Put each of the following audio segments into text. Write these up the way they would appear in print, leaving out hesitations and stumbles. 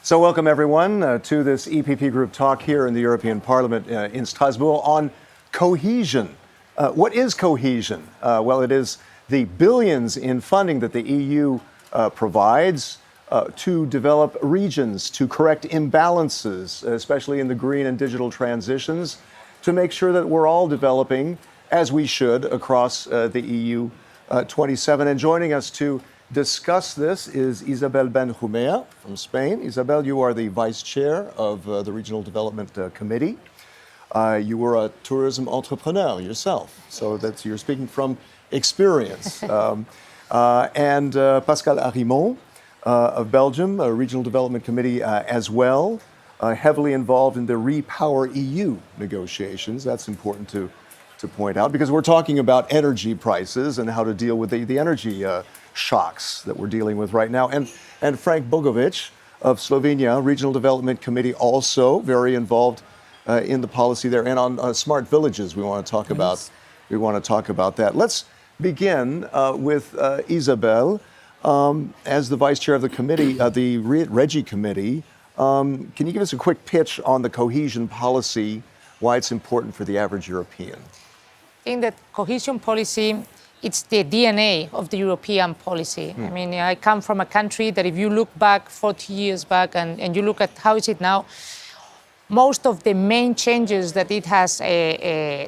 So welcome everyone to this EPP Group talk here in the European Parliament in Strasbourg on cohesion. What is cohesion? Well, it is the billions in funding that the EU provides to develop regions, to correct imbalances, especially in the green and digital transitions, to make sure that we're all developing as we should across the EU 27. And joining us to discuss this is Isabel Benjumea from Spain. Isabel, you are the vice chair of the Regional Development Committee. You were a tourism entrepreneur yourself, so you're speaking from experience. And Pascal Arimont of Belgium, a Regional Development Committee as well, heavily involved in the Repower EU negotiations. That's important to point out because we're talking about energy prices and how to deal with the energy shocks that we're dealing with right now. And Franc Bogovič of Slovenia, Regional Development Committee, also very involved in the policy there. And on smart villages, we want to talk about. We want to talk about that. Let's begin with Isabel as the vice chair of the committee, the Regi Committee. Can you give us a quick pitch on the cohesion policy, why it's important for the average European? I think that cohesion policy, it's the DNA of the European policy. I mean, I come from a country that if you look back 40 years back and you look at how is it now, most of the main changes that it has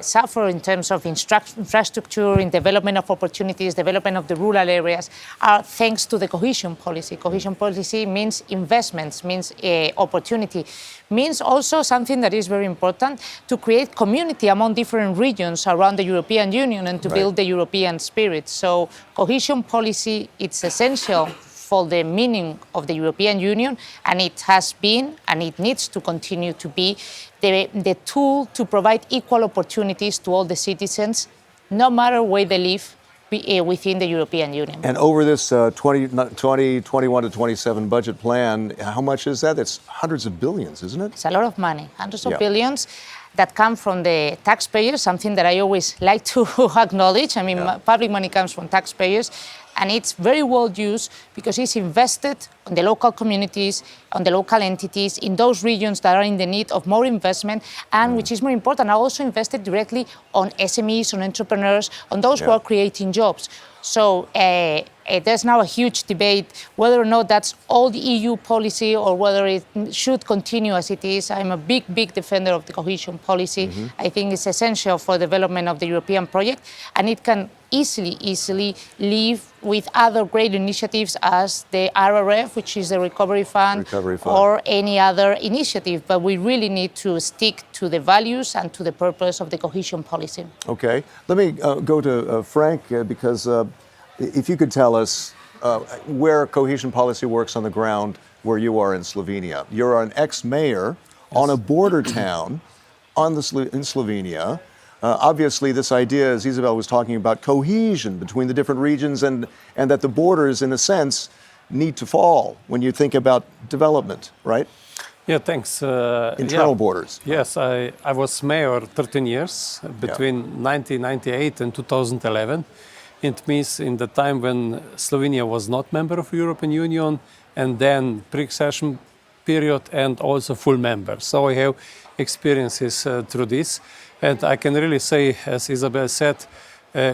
suffered in terms of infrastructure, in development of opportunities, development of the rural areas, are thanks to the cohesion policy. Cohesion policy means investments, means opportunity, means also something that is very important, to create community among different regions around the European Union and to build the European spirit. So cohesion policy, it's essential for the meaning of the European Union, and it has been, and it needs to continue to be, the tool to provide equal opportunities to all the citizens, no matter where they live within the European Union. And over this 2021 to 27 budget plan, how much is that? It's hundreds of billions, isn't it? It's a lot of money, hundreds of billions that come from the taxpayers, something that I always like to acknowledge. I mean, public money comes from taxpayers, and it's very well used because it's invested on the local communities, on the local entities, in those regions that are in the need of more investment, and which is more important, are also invested directly on SMEs, on entrepreneurs, on those who are creating jobs. So there's now a huge debate whether or not that's all the EU policy or whether it should continue as it is. I'm a big defender of the cohesion policy. I think it's essential for the development of the European project, and it can easily live with other great initiatives as the RRF, which is the Recovery Fund, or any other initiative. But we really need to stick to the values and to the purpose of the cohesion policy. Okay, let me go to Franc, because if you could tell us where cohesion policy works on the ground where you are in Slovenia. You're an ex-mayor on a border town in Slovenia. Obviously, this idea, as Isabel was talking about, cohesion between the different regions and that the borders, in a sense, need to fall when you think about development, right? Yeah, thanks. Internal borders. Yes, I was mayor 13 years, between 1998 and 2011. It means in the time when Slovenia was not member of the European Union, and then pre-accession period and also full member. So I have experiences through this. And I can really say, as Isabel said,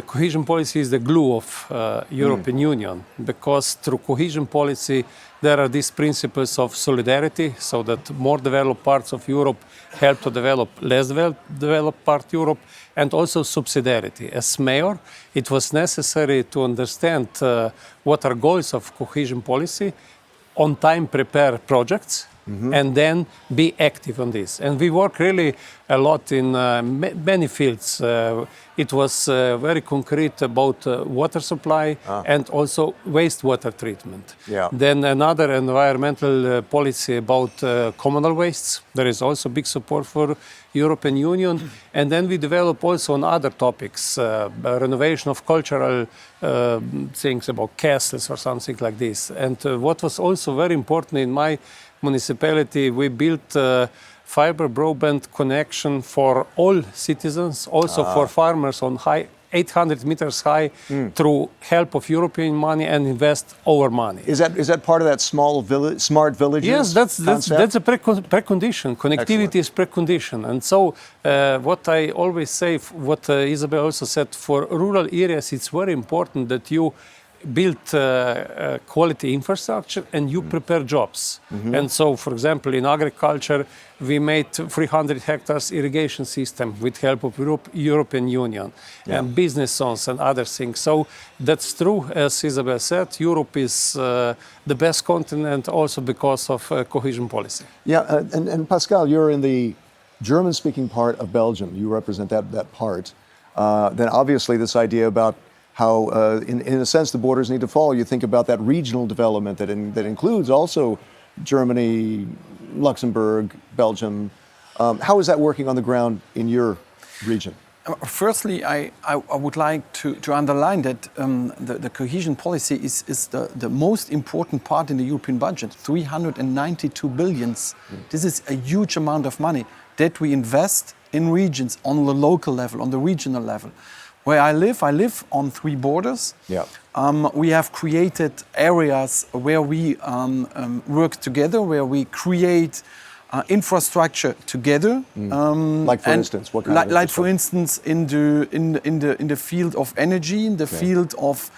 cohesion policy is the glue of European Union, because through cohesion policy there are these principles of solidarity, so that more developed parts of Europe help to develop less developed part of Europe, and also subsidiarity. As mayor, it was necessary to understand what are goals of cohesion policy, on time prepare projects, and then be active on this. And we work really a lot in many fields. It was very concrete about water supply and also wastewater treatment. Then another environmental policy about communal wastes. There is also big support for European Union. And then we develop also on other topics, renovation of cultural things about castles or something like this. And what was also very important in my municipality, we built fiber broadband connection for all citizens, also for farmers on high 800 meters high through help of European money and invest our money. Is that part of that smart villages? Yes, that's a precondition. Connectivity is precondition. And so what I always say, what Isabel also said, for rural areas, it's very important that you build quality infrastructure and you prepare jobs. And so, for example, in agriculture, we made 300 hectares irrigation system with help of European Union and business zones and other things. So that's true, as Isabel said, Europe is the best continent also because of cohesion policy. Yeah, and Pascal, you're in the German-speaking part of Belgium. You represent that part. Then obviously this idea about how, in a sense, the borders need to fall. You think about that regional development that includes also Germany, Luxembourg, Belgium. How is that working on the ground in your region? Firstly, I would like to underline that the cohesion policy is the most important part in the European budget, 392 billion. This is a huge amount of money that we invest in regions on the local level, on the regional level. Where I live on 3 borders. Yeah. We have created areas where we work together, where we create infrastructure together. Like for instance, what kind of like for instance, in the field of energy, in the field of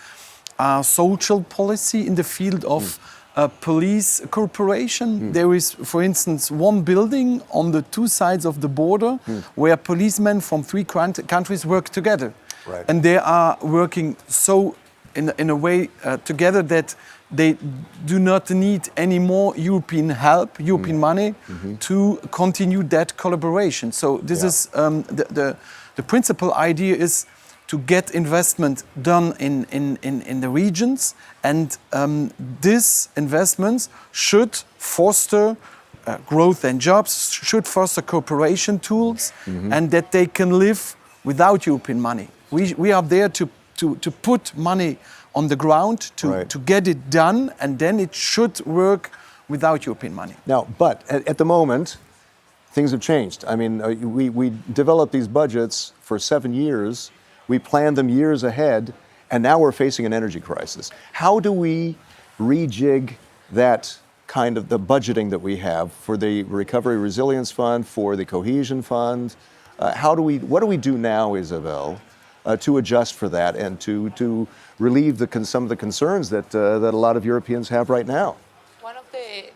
social policy, in the field of police cooperation. There is, for instance, one building on the 2 sides of the border where policemen from 3 countries work together. Right. And they are working so in a way together that they do not need any more European help, European money to continue that collaboration. So this is the principal idea is to get investment done in the regions, and these investments should foster growth and jobs, should foster cooperation tools, and that they can live without European money. We are there to put money on the ground, to get it done, and then it should work without European money. Now, but at the moment, things have changed. I mean, we developed these budgets for 7 years, we planned them years ahead, and now we're facing an energy crisis. How do we rejig that kind of the budgeting that we have for the Recovery Resilience Fund, for the Cohesion Fund? What do we do now, Isabel, to adjust for that and to relieve some of the concerns that a lot of Europeans have right now? One of the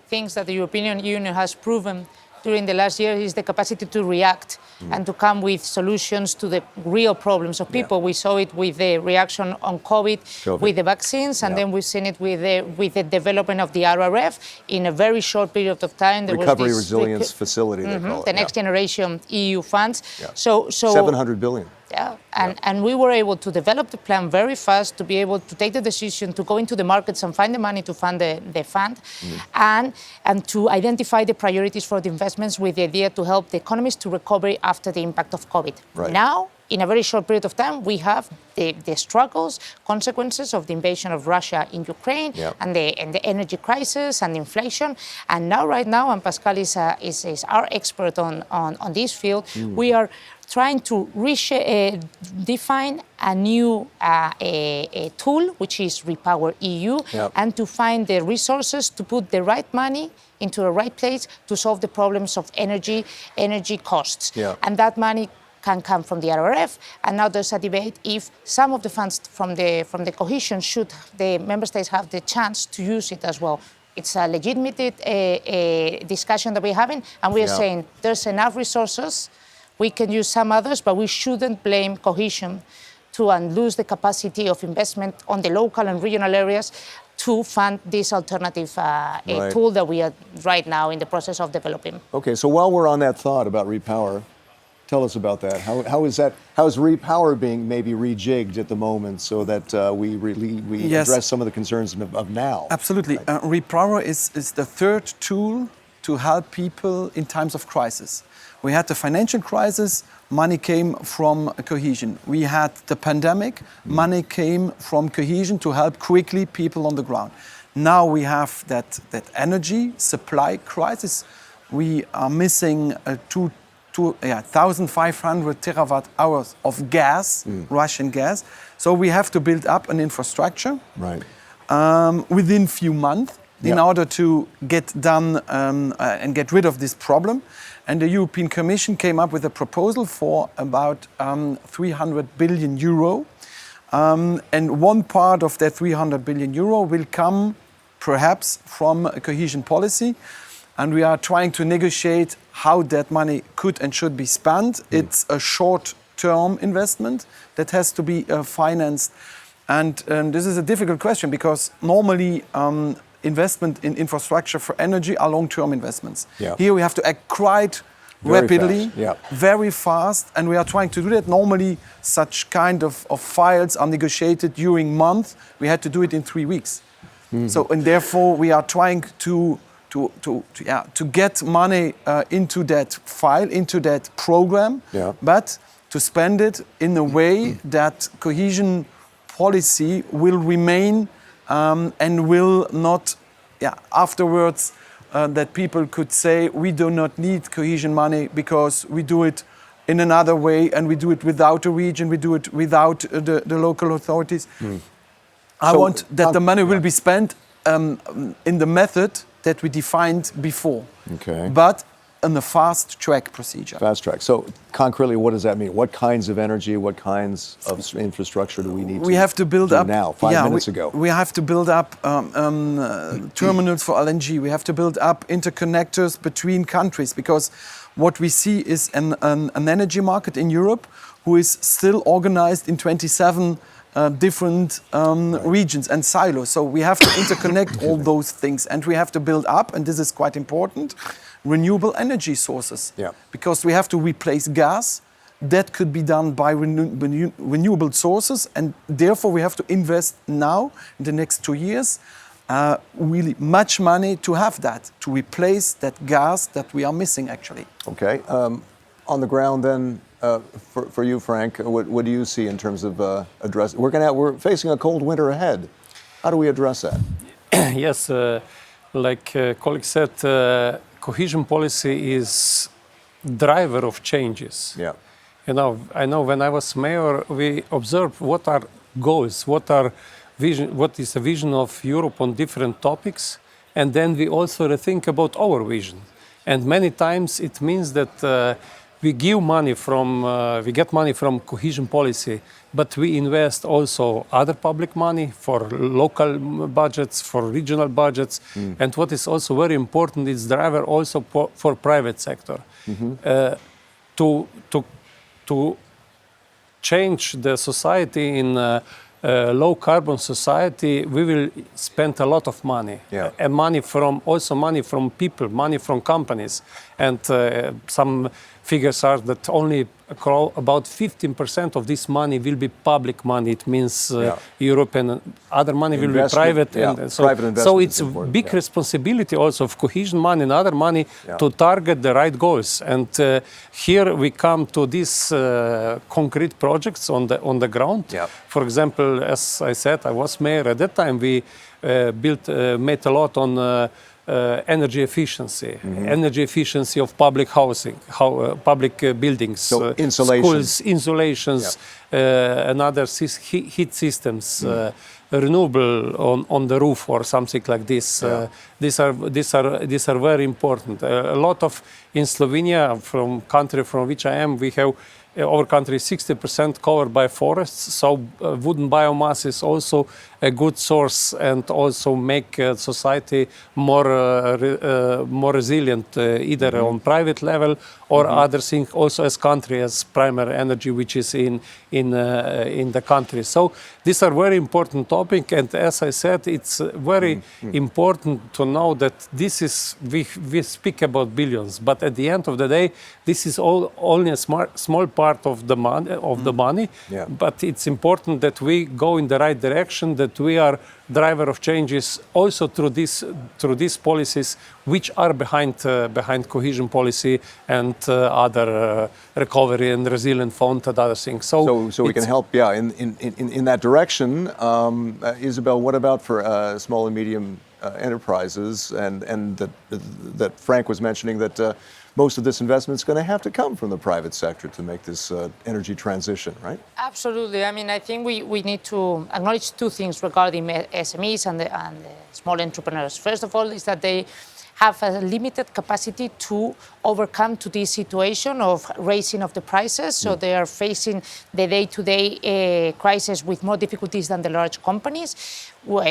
things that the European Union has proven during the last year is the capacity to react and to come with solutions to the real problems of people. We saw it with the reaction on COVID. With the vaccines, and then we've seen it with the development of the RRF in a very short period of time. There Recovery was this Resilience Facility, they call it. The next generation EU funds. Yeah. So 700 billion. Yeah, and we were able to develop the plan very fast to be able to take the decision to go into the markets and find the money to fund the fund, and to identify the priorities for the investments with the idea to help the economies to recover after the impact of COVID. Right. Now, in a very short period of time, we have the struggles, consequences of the invasion of Russia in Ukraine, and the energy crisis and inflation. And now, right now, and Pascal is our expert on this field, we are trying to define a new a tool, which is Repower EU, and to find the resources to put the right money into the right place to solve the problems of energy costs. And that money can come from the RRF, and now there's a debate if some of the funds from the cohesion should the member states have the chance to use it as well. It's a legitimate discussion that we're having, and we're saying there's enough resources. We can use some others, but we shouldn't blame cohesion and lose the capacity of investment on the local and regional areas to fund this alternative tool that we are right now in the process of developing. Okay, so while we're on that thought about Repower, tell us about that. How is Repower being maybe rejigged at the moment so that we address some of the concerns of now? Absolutely. Repower is the third tool to help people in times of crisis. We had the financial crisis, money came from cohesion. We had the pandemic, money came from cohesion to help quickly people on the ground. Now we have that energy supply crisis. We are missing 2 1,500 terawatt hours of gas, Russian gas. So we have to build up an infrastructure within few months in order to get done and get rid of this problem. And the European Commission came up with a proposal for about 300 billion euro. And one part of that 300 billion euro will come perhaps from cohesion policy. And we are trying to negotiate how that money could and should be spent. It's a short-term investment that has to be financed. And this is a difficult question because normally investment in infrastructure for energy are long-term investments. Here we have to act quite rapidly, very fast, and we are trying to do that. Normally such kind of files are negotiated during months. We had to do it in 3 weeks. So, and therefore we are trying to get money into that file, into that program, but to spend it in a way that cohesion policy will remain and will not, afterwards, that people could say we do not need cohesion money because we do it in another way and we do it without a region, we do it without the local authorities. I want that the money will be spent in the method that we defined before, but in a fast-track procedure. Fast track. So concretely, what does that mean? What kinds of energy, what kinds of infrastructure do we need we have to build up now, 5 minutes ago? We have to build up terminals for LNG. We have to build up interconnectors between countries because what we see is an energy market in Europe who is still organized in 27 different regions and silos. So we have to interconnect all those things and we have to build up, and this is quite important, renewable energy sources. Because we have to replace gas. That could be done by renewable sources, and therefore we have to invest now in the next 2 years really much money to have that, to replace that gas that we are missing actually. Okay. On the ground then, for you, Frank, what do you see in terms of address? We're facing a cold winter ahead. How do we address that? Yes, like colleague said, cohesion policy is driver of changes. You know, I know when I was mayor, we observed what are goals, what is the vision of Europe on different topics, and then we also rethink about our vision. And many times it means that we get money from cohesion policy, but we invest also other public money for local budgets, for regional budgets, and what is also very important is driver also for private sector. To change the society in a low carbon society, we will spend a lot of money, and money from people, money from companies, and some figures are that only about 15% of this money will be public money. It means European, other money will be private. And so it's a big responsibility also of cohesion money and other money to target the right goals. And here we come to these concrete projects on the ground. For example, as I said, I was mayor at that time. We made a lot on energy efficiency, energy efficiency of public housing, public buildings, so insulation. Schools, insulations, and other heat systems, renewable on the roof or something like this. These are very important. A lot of in Slovenia, from country from which I am, we have our country is 60% covered by forests, so wooden biomass is also a good source and also make society more resilient, either on private level or other things, also as country, as primary energy, which is in the country. So these are very important topic, and as I said, it's very important to know that this is we speak about billions, but at the end of the day, this is only a small part of the money. But it's important that we go in the right direction, that we are driver of changes also through these policies which are behind cohesion policy and other recovery and resilient fund and other things. So we can help, in that direction. Isabel, what about for small and medium enterprises, and that Frank was mentioning that most of this investment is going to have to come from the private sector to make this energy transition, right? Absolutely. I mean, I think we need to acknowledge two things regarding SMEs and the small entrepreneurs. First of all, is that they have a limited capacity to overcome to this situation of raising of the prices. So they are facing the day-to-day crisis with more difficulties than the large companies.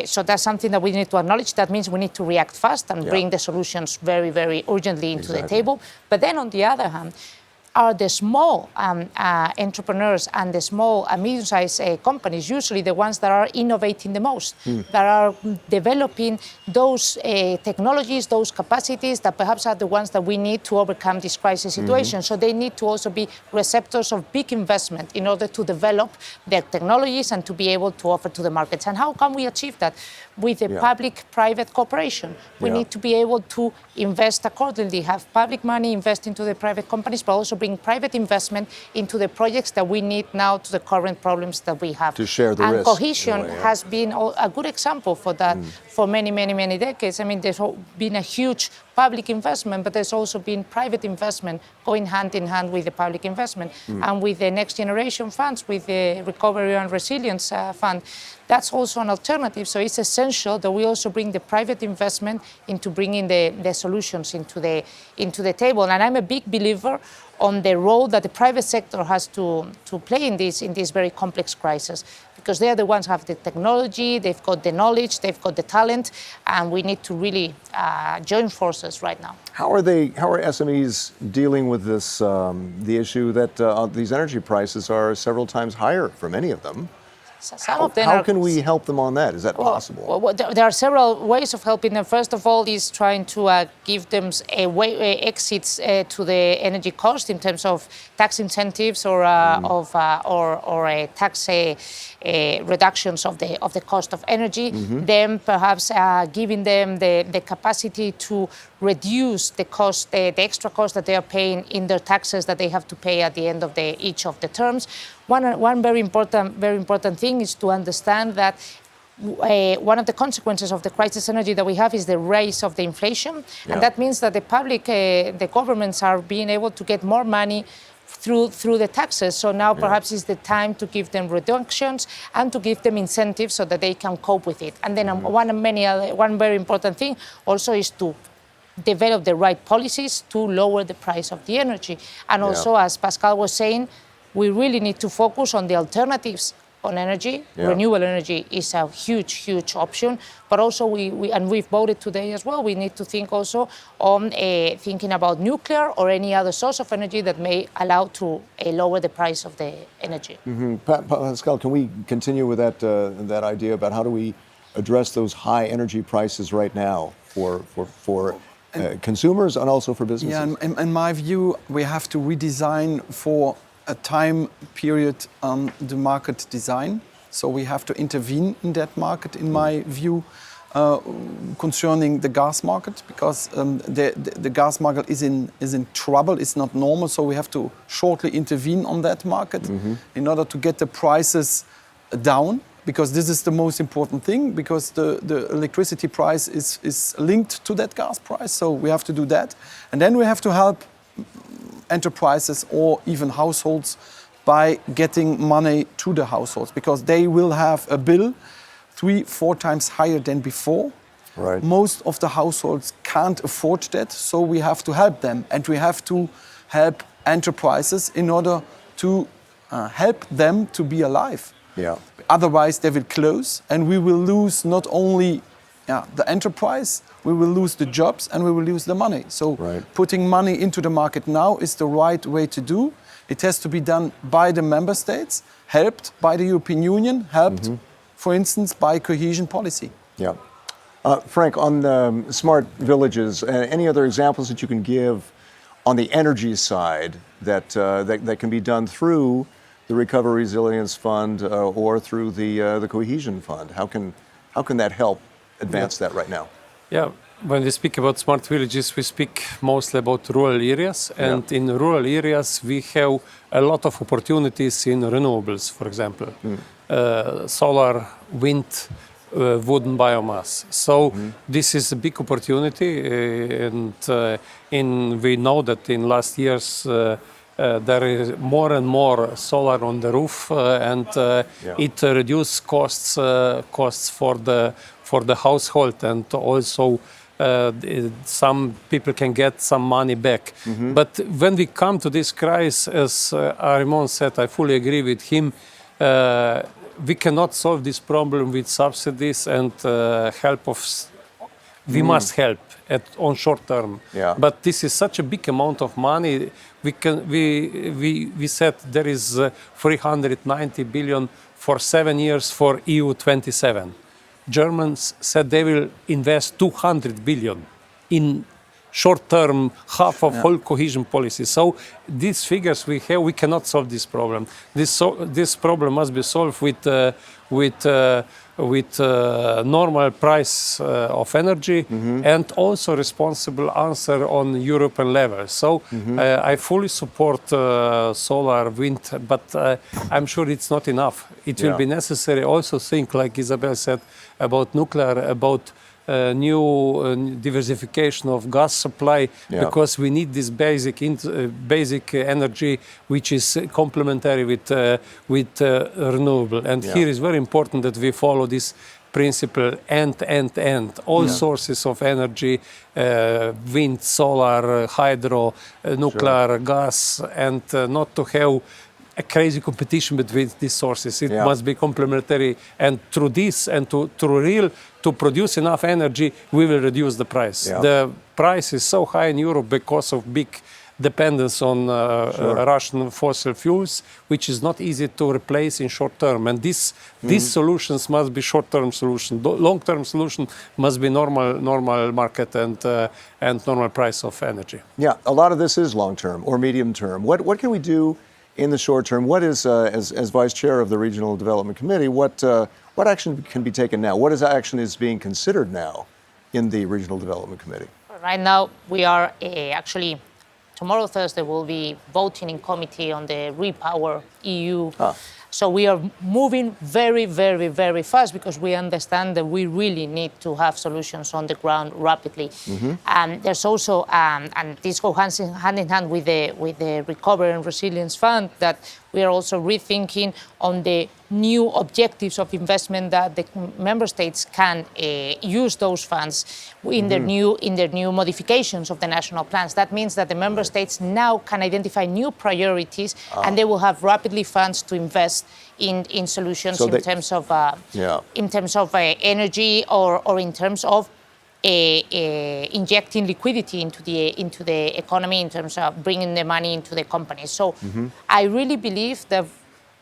So that's something that we need to acknowledge. That means we need to react fast and bring the solutions very, very urgently into the table. But then on the other hand, are the small entrepreneurs and the small and medium-sized companies, usually the ones that are innovating the most, that are developing those technologies, those capacities that perhaps are the ones that we need to overcome this crisis situation. So they need to also be receptors of big investment in order to develop their technologies and to be able to offer to the markets. And how can we achieve that? With a public-private cooperation. We need to be able to invest accordingly, have public money invest into the private companies, but also bring private investment into the projects that we need now to the current problems that we have. To share the risk. And cohesion has been a good example for that for many, many, many decades. I mean, there's been a huge public investment, but there's also been private investment going hand in hand with the public investment. And with the next generation funds, with the Recovery and Resilience Fund, that's also an alternative. So it's essential that we also bring the private investment into bringing the solutions into the table. And I'm a big believer on the role that the private sector has to play in this very complex crisis, because they are the ones who have the technology, they've got the knowledge, they've got the talent, and we need to really join forces right now. How are SMEs dealing with this, the issue that these energy prices are several times higher for many of them? How can we help them on that? Is that possible? Well, there are several ways of helping them. First of all, is trying to give them exits to the energy cost in terms of tax incentives or tax reductions of the cost of energy. Then perhaps giving them the capacity to reduce the cost, the extra cost that they are paying in their taxes that they have to pay at the end of each of the terms. One very important thing is to understand that one of the consequences of the crisis energy that we have is the rise of the inflation, and that means that the governments are being able to get more money through the taxes. So now perhaps is the time to give them reductions and to give them incentives so that they can cope with it. And then one very important thing also is to develop the right policies to lower the price of the energy. And also, as Pascal was saying, we really need to focus on the alternatives on energy. Renewable energy is a huge option, but also we've voted today as well, we need to think also on thinking about nuclear or any other source of energy that may allow to lower the price of the energy. Pascal, can we continue with that idea about how do we address those high energy prices right now for consumers and also for businesses? Yeah, in my view, we have to redesign for a time period the market design. So we have to intervene in that market, in my view, concerning the gas market, because the gas market is in trouble, it's not normal, so we have to shortly intervene on that market in order to get the prices down, because this is the most important thing, because the electricity price is linked to that gas price, so we have to do that. And then we have to help enterprises or even households by getting money to the households, because they will have a bill 3-4 times higher than before. Right. Most of the households can't afford that, so we have to help them, and we have to help enterprises in order to help them to be alive. Yeah. Otherwise they will close, and we will lose not only the enterprise, we will lose the jobs, and we will lose the money. So putting money into the market now is the right way to do. It has to be done by the member states, helped by the European Union, helped, for instance, by cohesion policy. Yeah. Frank, on smart villages, any other examples that you can give on the energy side that can be done through the Recovery Resilience Fund or through the Cohesion Fund? How can that help advance that right now? Yeah, when we speak about smart villages, we speak mostly about rural areas, and in rural areas we have a lot of opportunities in renewables, for example, solar, wind, wooden biomass. So this is a big opportunity, and we know that in last years there is more and more solar on the roof, and it reduces costs for the household, and also some people can get some money back. But when we come to this crisis, as Arimont said, I fully agree with him. We cannot solve this problem with subsidies and help of. We must help on short term. Yeah. But this is such a big amount of money. We said there is 390 billion for 7 years for EU 27. Germans said they will invest 200 billion in short term, half of whole cohesion policy. So these figures we have, we cannot solve this problem. This problem must be solved with normal price of energy and also responsible answer on European level. So I fully support solar, wind, but I'm sure it's not enough. It will be necessary also think, like Isabel said, about nuclear, about new diversification of gas supply, because we need this basic energy which is complementary with renewable. And here is very important that we follow this principle end. All sources of energy, wind, solar, hydro, nuclear, gas, and not to have a crazy competition between these sources. It must be complementary, and through this and to produce enough energy, we will reduce the price. The price is so high in Europe because of big dependence on Russian fossil fuels, which is not easy to replace in short term. And these solutions must be short-term solutions. Long-term solution must be normal market and normal price of energy. Yeah, a lot of this is long-term or medium-term. What can we do in the short term? What is, as Vice Chair of the Regional Development Committee, what action can be taken now? What action is being considered now in the Regional Development Committee? Right now, we are actually, tomorrow, Thursday, we'll be voting in committee on the Repower EU. So we are moving very, very, very fast because we understand that we really need to have solutions on the ground rapidly. And there's also, and this goes hand in hand with the Recovery and Resilience Fund, that we are also rethinking on the new objectives of investment that the member states can use those funds in their new modifications of the national plans. That means that the member states now can identify new priorities, and they will have rapidly funds to invest in solutions in terms of energy or in terms of injecting liquidity into the economy, in terms of bringing the money into the companies. So I really believe that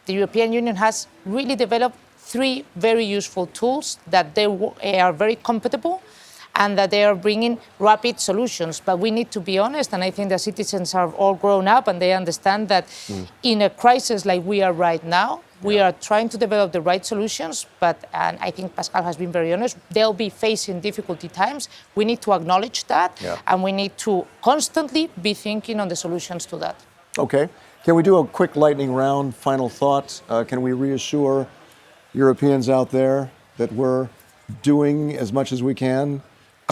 the European Union has really developed 3 very useful tools that they are very compatible and that they are bringing rapid solutions. But we need to be honest, and I think the citizens are all grown up and they understand that in a crisis like we are right now, we are trying to develop the right solutions, but, and I think Pascal has been very honest, they'll be facing difficulty times. We need to acknowledge that, and we need to constantly be thinking on the solutions to that. Okay. Can we do a quick lightning round, final thought? Can we reassure Europeans out there that we're doing as much as we can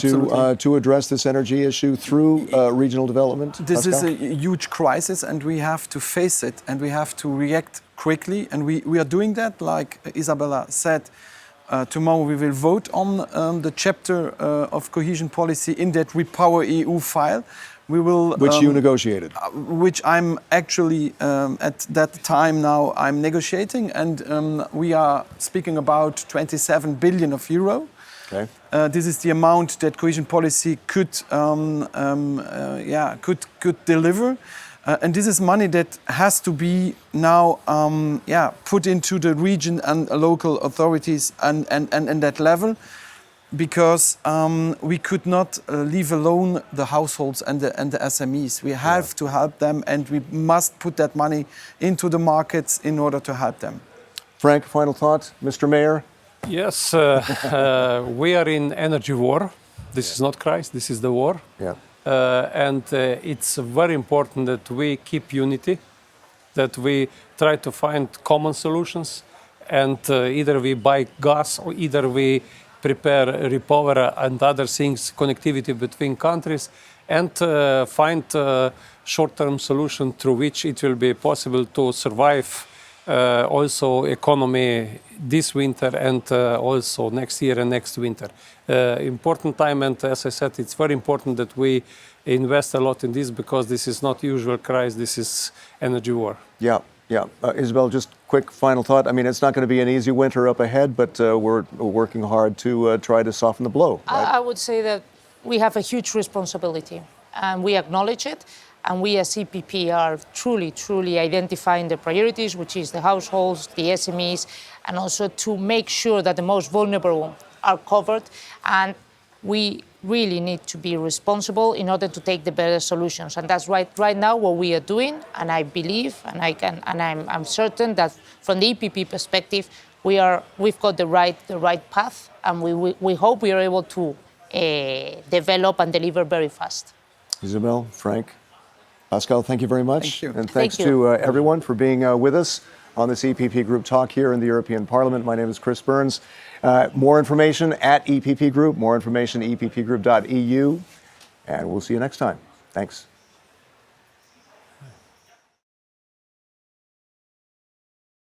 to address this energy issue through regional development? This Pascal? is a huge crisis, and we have to face it, and we have to react quickly, and we are doing that. Like Isabella said, tomorrow we will vote on the chapter of cohesion policy in that Repower EU file. We will, which you negotiated. Which I'm actually, at that time now, I'm negotiating, and we are speaking about 27 billion of euro. Okay. This is the amount that cohesion policy could deliver. And this is money that has to be now put into the region and local authorities and that level, because we could not leave alone the households and the SMEs. We have to help them, and we must put that money into the markets in order to help them. Frank, final thought, Mr. Mayor? Yes, we are in energy war. This is not crisis, this is the war. Yeah. And it's very important that we keep unity, that we try to find common solutions. and either we buy gas or either we prepare repower and other things, connectivity between countries, and find a short-term solution through which it will be possible to survive also economy this winter and also next year and next winter. Important time, and as I said, it's very important that we invest a lot in this because this is not usual crisis, this is energy war. Yeah, yeah. Isabel, just quick final thought. I mean, it's not going to be an easy winter up ahead, but we're working hard to try to soften the blow. Right? I would say that we have a huge responsibility, and we acknowledge it. And we as EPP are truly identifying the priorities, which is the households, the SMEs, and also to make sure that the most vulnerable are covered. And we really need to be responsible in order to take the better solutions. And that's right now what we are doing. And I believe, and I'm certain that from the EPP perspective, we've got the right path, and we hope we are able to develop and deliver very fast. Isabel, Frank, Pascal, thank you very much. Thank you. And thanks Thank you. to everyone for being with us on this EPP Group talk here in the European Parliament. My name is Chris Burns. More information at EPP Group, more information at eppgroup.eu, and we'll see you next time. Thanks.